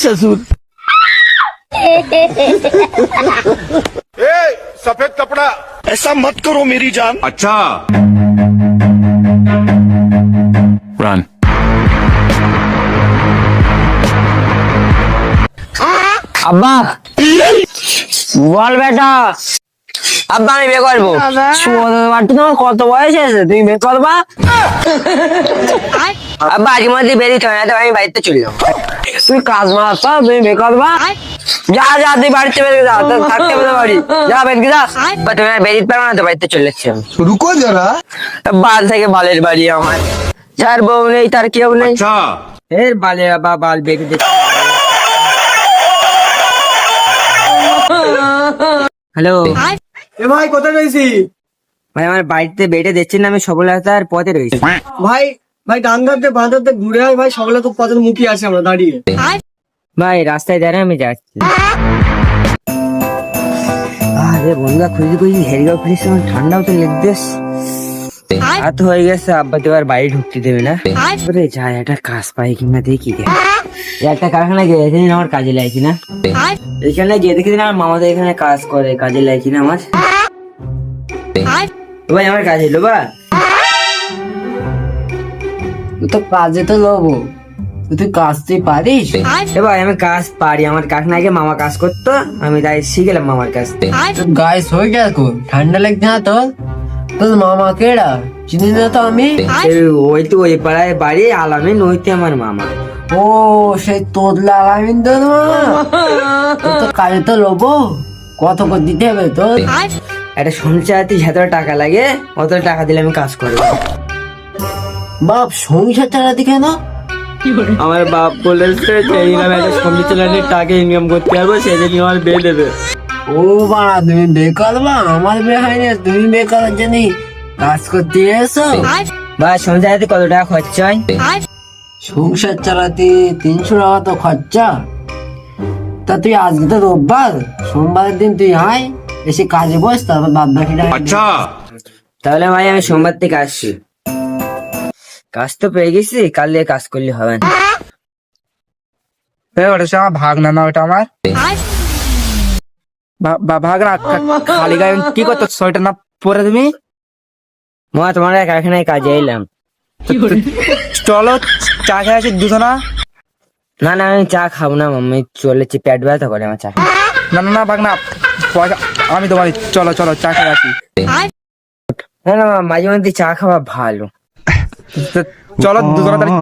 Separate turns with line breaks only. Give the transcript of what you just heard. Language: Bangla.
ससुर
सफेद कपड़ा
ऐसा मत करो मेरी जान।
अच्छा रन
আব্বা বল বেটা, আব্বা আমি বিয়ে করবো। তোমার কত বয়স আছে, তুমি বিয়ে করবা? আব্বা আজকে মধ্যে বেরিয়ে হবে না, আমি বাড়িতে চলে যাবো। তুই কাজ মারছ, তুমি বিয়ে করবা? যা যা তুই বাড়িতে বেরিয়ে যা, তোর থাকতে হবে না বাড়ি, যা বেরিয়ে যা। বা তুমি আর বেরিয়ে পারো না তো, বাড়িতে চলে যাচ্ছি আমি।
रुको जरा।
বাল থেকে বালের বাড়ি আমার, যার বউ নেই তার কেউ নেই।
अच्छा
এর বালে বাবা বাল বেরিয়ে দিচ্ছে। হ্যালো
এ ভাই কোথায় রয়েছি?
ভাই, আমার বাড়িতে বেটে দিচ্ছেন না, আমি সফলতার পথে রয়েছি।
ভাই ভাই ডান ধারতে বাঁ ধারতে ঘুরে আয় ভাই, সকালে তো পথের মুখী আছে আমরা দাঁড়িয়ে।
ভাই রাস্তায় দাঁড়ায় আমি যাচ্ছি। আরে বন্ধুরা খুঁজে খুঁজে হেরে গেল, ফিরিস ঠান্ডাও তো লেগেস। রাত হয়ে গেছে, আব্বা তো আর বাড়ি ঢুকতে দেবে না। ওরে যাই একটা কাজ পাই কিনা দেখি। একটা কারখানা গিয়ে আমার কাজে লাগছি না, এখানে গিয়ে দেখি না আমার মামাদের এখানে কাজ করে, কাজে লাগছি না আমার। ভাই আমার কাজ এলো বা
তো কাজে তো লোবো, তুই কাজ তুই পারিস?
ভাই আমি কাজ পারি, আমার কারখানায় গিয়ে মামা কাজ করতো, আমি তাই শিখলাম মামার কাছ থেকে।
গায়ে হয়ে গেল, ঠান্ডা লাগছে না তোর? তোর মামা কেডা চিনি না তো আমি?
ওই তো ওই পাড়ায় বাড়ি, আলামিন ওইতে আমার মামা।
ও সেই তোর লাগামিন তোর মামা? তো কাজে তো লোবো, কত করে দিতে হবে তোর?
একটা সঞ্চয়তে যত টাকা লাগে অত টাকা দিলে আমি কাজ করবো।
বাপ সংসার চালাতে কেন?
আমার বাপ বলেছে সেইভাবে একটা সবজি চালানোর টাকা ইনকাম করতে পারবো, সেদিন আমার বিয়ে দেবে।
ও বাড়া তুমি বেকার বা? আমার বিয়ে হয়নি, তুমি বেকার জানি কাজ করতে এসো?
বা সঞ্চয়তে কত টাকা খরচা হয়?
সংসার চালাতে 300 টাকা তো খরচা। তা তুই আজকে তো রোববার, সোমবারের দিন তুই আয়, এসে কাজে বস, তারপর বাদ বাকি টাকা
अच्छा
তাহলে ভাই আমি সোমবার থেকে আসছি। কাজ তো পেয়ে গেছি, কাল দিয়ে কাজ করলে হবে না।
ওটা সে আমার ভাগনা না, ওটা আমার ভাগনা। খালি গায়ে কি করতো, সোয়েটার না পরে তুমি?
মা তোমার কারখানায় কাজে এলাম।
চলো চা খেয়ে আসি দুজনা।
না না আমি চা খাবো না, মাম্মি চলেছি, পেট ব্যথা করে আমার চা।
না না না ভাগনা, পয়সা আমি তোমার, চলো চলো চা খেয়ে আসি।
না না মাঝে মধ্যে চা খাওয়া ভালো।
চলো দুজনা তাহলে